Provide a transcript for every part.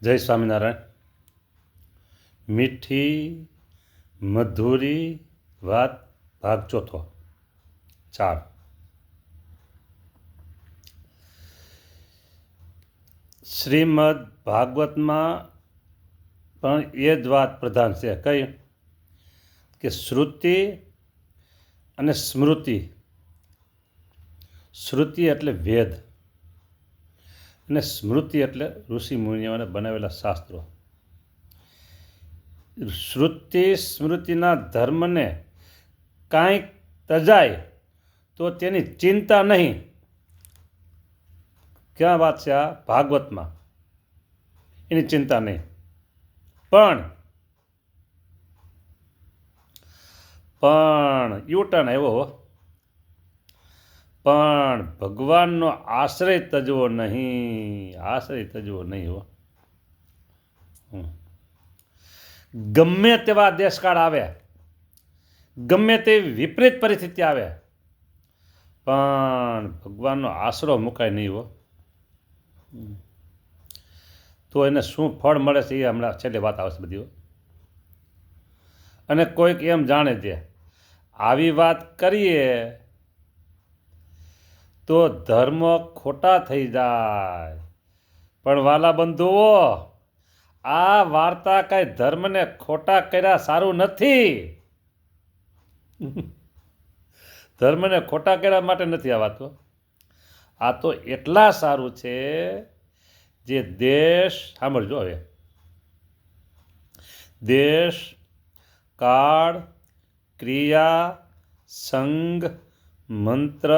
જય સ્વામિનારાયણ. મીઠી મધુરી વાત ભાગ ચોથો 4. શ્રીમદ ભાગવતમાં પણ એ જ વાત પ્રધાન છે. કઈ કે શ્રુતિ અને સ્મૃતિ. શ્રુતિ એટલે વેદ અને સ્મૃતિ એટલે ઋષિ મુનિઓને બનાવેલા શાસ્ત્રો. શ્રુતિ સ્મૃતિના ધર્મને કાંઈક તજાય તો તેની ચિંતા નહીં. ક્યાં વાત છે આ? ભાગવતમાં. એની ચિંતા નહીં. પણ યુટર્ન આવ્યો. પણ ભગવાનનો આશ્રય તજવો નહીં. આશ્રય તજવો નહીં હો. ગમે તેવા દેશકાળ આવે, ગમે તેવી વિપરીત પરિસ્થિતિ આવે, પણ ભગવાનનો આશરો મુકાય નહીં હો. તો એને શું ફળ મળે છે એ હમણાં છેલ્લે વાત આવશે બધી. અને કોઈક એમ જાણે છે આવી વાત કરીએ તો ધર્મ ખોટા થઈ જાય. પણ વાલા બંધુઓ, આ વાર્તા કઈ ધર્મને ખોટા કર્યા સારું નથી. ધર્મને ખોટા કર્યા માટે નથી આ વાતો. આ તો એટલા સારું છે જે દેશ, સાંભળજો હવે, દેશ, કાળ, ક્રિયા, સંગ, મંત્ર,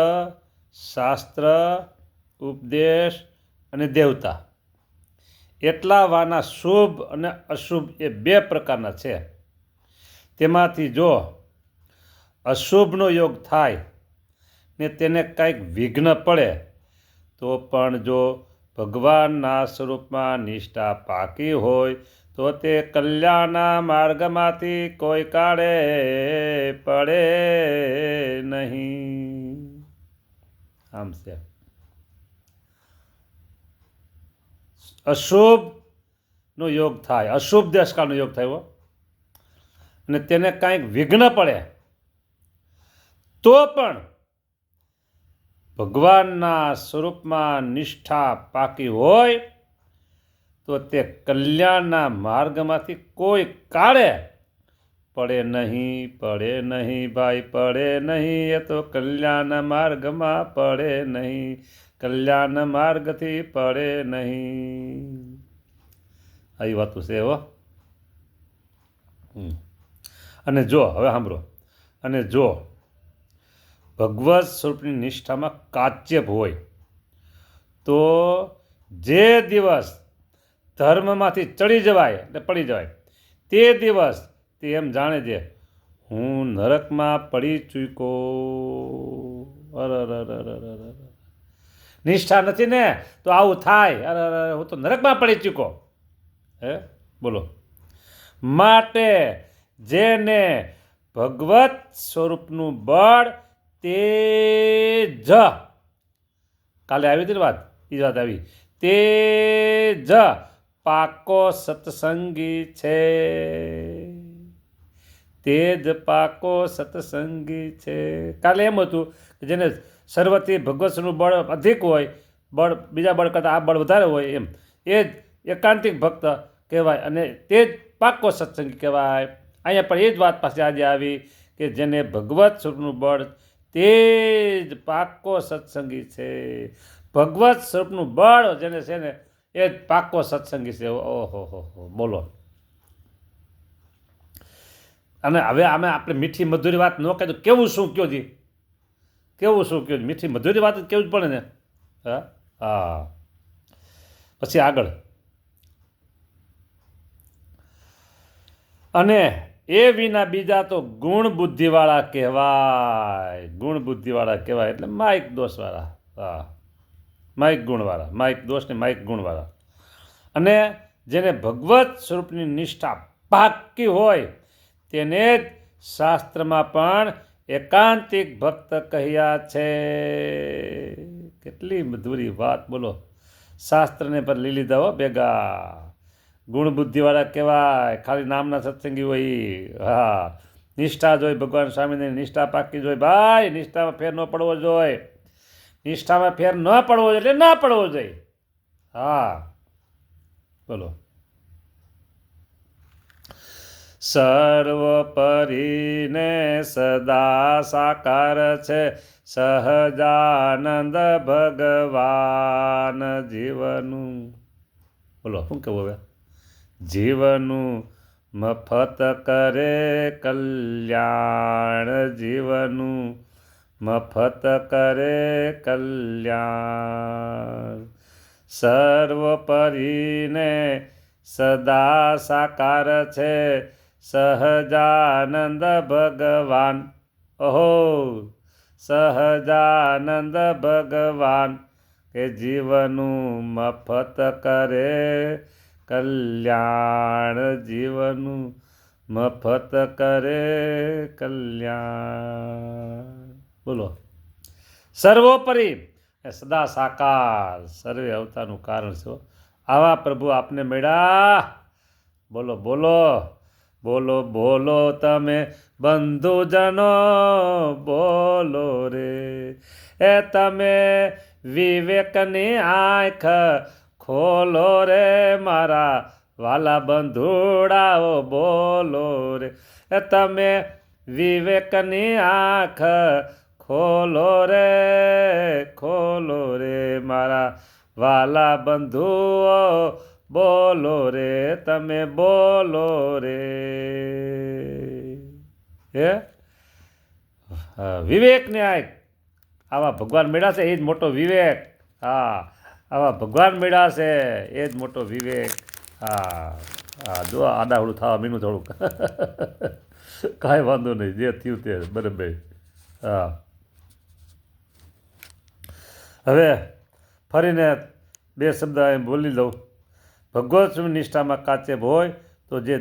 શાસ્ત્ર, ઉપદેશ અને દેવતા, એટલા વાના શુભ અને અશુભ એ 2 પ્રકારના છે. તેમાંથી જો અશુભનો યોગ થાય ને તેને કંઈક વિઘ્ન પડે તો પણ જો ભગવાનના સ્વરૂપમાં નિષ્ઠા પાકી હોય તો તે કલ્યાણના માર્ગમાંથી કોઈ કાળે પડે નહીં. આમ છે. અશુભનો યોગ થાય, અશુભ દેશકાળનો યોગ થયો અને તેને કાંઈક વિઘ્ન પડે તો પણ ભગવાનના સ્વરૂપમાં નિષ્ઠા પાકી હોય તો તે કલ્યાણના માર્ગમાંથી કોઈ કાળે પડે નહીં. પડે નહીં ભાઈ, પડે નહીં. એ તો કલ્યાણના માર્ગમાં પડે નહીં. કલ્યાણ માર્ગથી પડે નહીં. આવી વાતો છે હો. અને જો હવે સાંભળો, અને જો ભગવત સ્વરૂપની નિષ્ઠામાં કાચ્યપ હોય તો જે દિવસ ધર્મમાંથી ચડી જવાય એટલે પડી જવાય તે દિવસ તે એમ જાણે છે હું નરકમાં પડી ચૂક્યો. નિષ્ઠા નથી ને તો આવું થાય. અરે હું તો નરકમાં પડી ચૂક્યો. બોલો. માટે જેને ભગવત સ્વરૂપનું બળ તેજ, કાલે આવી હતી વાત, એ વાત આવી, તેજ પાકો સત્સંગી છે. તેજ પાકો સત્સંગી છે. કાલે એમ હતું કે જેને સર્વથી ભગવતનું બળ અધિક હોય, બળ બીજા બળ કરતાં આ બળ વધારે હોય, એમ એ જ એકાંતિક ભક્ત કહેવાય અને તે જ પાકો સત્સંગી કહેવાય. અહીંયા પણ એ જ વાત પાસે આજે આવી કે જેને ભગવત સ્વરૂપનું બળ તે જ પાકો સત્સંગી છે. ભગવત સ્વરૂપનું બળ જેને છે ને એ જ પાકો સત્સંગી છે. ઓહો, બોલો. અને હવે આમે આપણે મીઠી મધુરી વાત ન કહે તો કેવું શું કયો જી? કેવું શું કયો? મીઠી મધુરી વાત જ કેવું જ પડે ને. હા. પછી આગળ, અને એ વિના બીજા તો ગુણ બુદ્ધિવાળા કહેવાય. ગુણ બુદ્ધિવાળા કહેવાય એટલે માઇક દોષવાળા. હા, માઇક ગુણવાળા. માઇક દોષ ને માઇક ગુણવાળા. અને જેને ભગવત સ્વરૂપની નિષ્ઠા પાકી હોય તેને જ શાસ્ત્રમાં પણ એકાંતિક ભક્ત કહ્યા છે. કેટલી મધુરી વાત, બોલો. શાસ્ત્રને પર લઈ લીધા હો ભેગા. ગુણ બુદ્ધિવાળા કહેવાય. ખાલી નામના સત્સંગી હોય ઈ. હા, નિષ્ઠા જોઈ ભગવાન સ્વામીની નિષ્ઠા પાકી જોઈ ભાઈ. નિષ્ઠામાં ફેર ન પડવો જોઈએ. નિષ્ઠામાં ફેર ન પડવો જોઈએ એટલે ના પડવો જોઈએ. હા બોલો. સર્વોપરીને સદા સાકાર છે સહજાનંદ ભગવાન જીવનું. બોલો શું કહેવું હવે? જીવનું મફત કરે કલ્યાણ, જીવનું મફત કરે કલ્યાણ. સર્વોપરીને સદા સાકાર છે સહજાનંદ ભગવાન. ઓહો, સહજાનંદ ભગવાન કે જીવનું મફત કરે કલ્યાણ, જીવનું મફત કરે કલ્યાણ. બોલો. સર્વોપરી સદા સાકાર, સર્વે અવતારનું કારણ છે. આવા પ્રભુ આપને મળ્યા. બોલો બોલો બોલો બોલો તમે બંધુજનો, બોલો રે. એ તમે વિવેકની આંખ ખોલો રે મારા વાલા બંધુડાઓ, બોલો રે. એ તમે વિવેકની આંખ ખોલો રે, ખોલો રે મારા વાલા બંધુઓ, બોલો રે તમે, બોલો રે. હે વિવેકની આંખ. આવા ભગવાન મળ્યા છે એ જ મોટો વિવેક. હા, આવા ભગવાન મળ્યા છે એ જ મોટો વિવેક. હા હા, જો આડાવડું થવા મીનું થોડુંક. કાંઈ વાંધો નહીં, જે થયું તે બરાબર. હા, હવે ફરીને બે શબ્દ એમ બોલી લઉં. ભગવત નિષ્ઠામાં કાચેબ હોય તો જે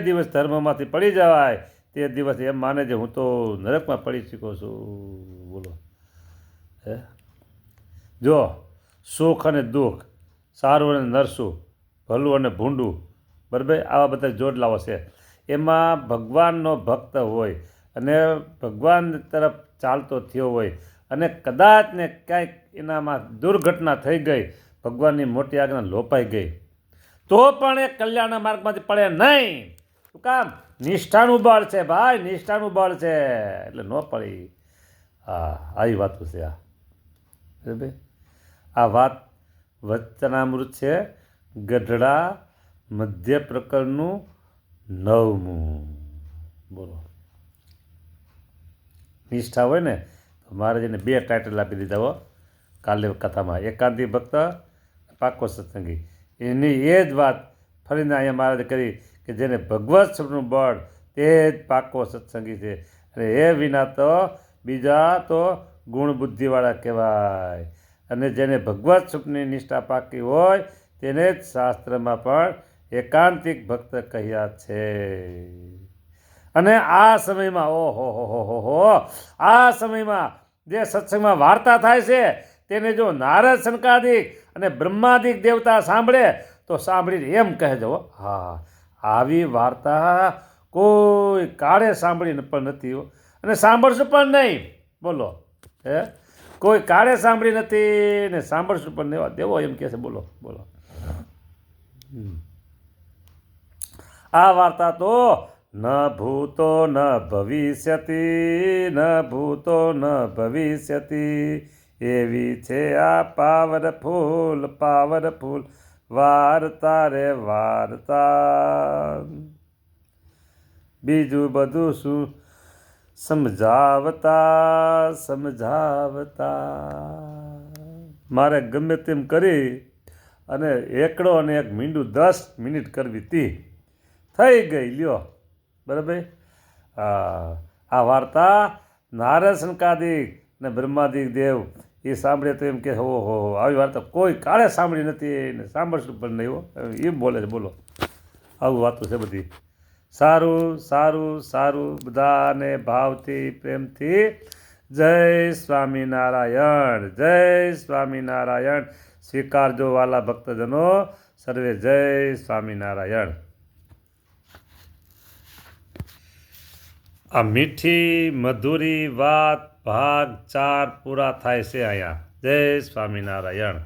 દિવસ ધર્મમાંથી પડી જવાય તે દિવસ એમ માને છે હું તો નરકમાં પડી ચૂક્યો છું. બોલો. હે જો સુખ અને દુઃખ, સારું અને નરસું, ભલું અને ભૂંડું, બરાબર, આવા બધા જોડલાઓ છે. એમાં ભગવાનનો ભક્ત હોય અને ભગવાન તરફ ચાલતો થયો હોય અને કદાચ ને કાંઈક એનામાં દુર્ઘટના થઈ ગઈ, ભગવાનની મોટી આજ્ઞા લોપાઈ ગઈ, તો પણ એ કલ્યાણના માર્ગમાંથી પડે નહીં. શું કામ? નિષ્ઠાનું બળ છે ભાઈ, નિષ્ઠાનું બળ છે એટલે ન પડી. હા, આવી વાતો છે આ. બરાબર, આ વાત વચનામૃત છે, ગઢડા મધ્ય પ્રકરણનું 9મું. બોલો. નિષ્ઠા હોય ને તો મારે જેને 2 ટાઇટલ આપી દીધા હો કાલે કથામાં, એકાંતી ભક્ત, પાકો સત્સંગી. એની એ જ વાત ફરીને અહીંયા મહારાજે કરી કે જેને ભગવત સ્વરૂપનું બળ તે જ પાકો સત્સંગી છે. અને એ વિના તો બીજા તો ગુણ બુદ્ધિવાળા કહેવાય. અને જેને ભગવત સ્વરૂપની નિષ્ઠા પાકી હોય તેને જ શાસ્ત્રમાં પણ એકાંતિક ભક્ત કહ્યા છે. અને આ સમયમાં ઓહો, આ સમયમાં જે સત્સંગમાં વાર્તા થાય છે તેને જો નારદ સનકાદિક અને બ્રહ્માદિક દેવતા સાંભળે તો સાંભળીને એમ કહેજો, હા, આવી વાર્તા કોઈ કાળે સાંભળીને પણ નથી અને સાંભળશું પણ નહીં. બોલો. હે કોઈ કાળે સાંભળી નથી ને સાંભળશું પણ નહીં, દેવો એમ કહે છે. બોલો બોલો. આ વાર્તા તો ન ભૂતો ન ભવિષ્યતિ, ન ભૂતો ન ભવિષ્યતિ, એવી છે આ પાવરફુલ પાવરફુલ વાર્તા રે વાર્તા. બીજું બધું શું સમજાવતા સમજાવતા. મારે ગમે તેમ કરી અને એકડો અને એક મીંડું 10 મિનિટ કરવી તી થઈ ગઈ લ્યો. બરાબર. આ વાર્તા નારદ સનકાદિક ને બ્રહ્માદિક દેવ એ સાંભળે તો એમ કે ઓહો, આવી વાર્તા કોઈ કાળે સાંભળી નથી ને સાંભળશું પણ નહીં. એમ બોલે છે. બોલો. આવું વાતો છે બધી. સારું સારું સારું. બધાને ભાવથી પ્રેમથી જય સ્વામિનારાયણ, જય સ્વામિનારાયણ. સ્વીકારજો વાલા ભક્તજનો. સર્વે જય સ્વામિનારાયણ. આ મીઠી મધુરી વાત ભાગ 4 પૂરા થાય છે અહીંયા. જય સ્વામિનારાયણ.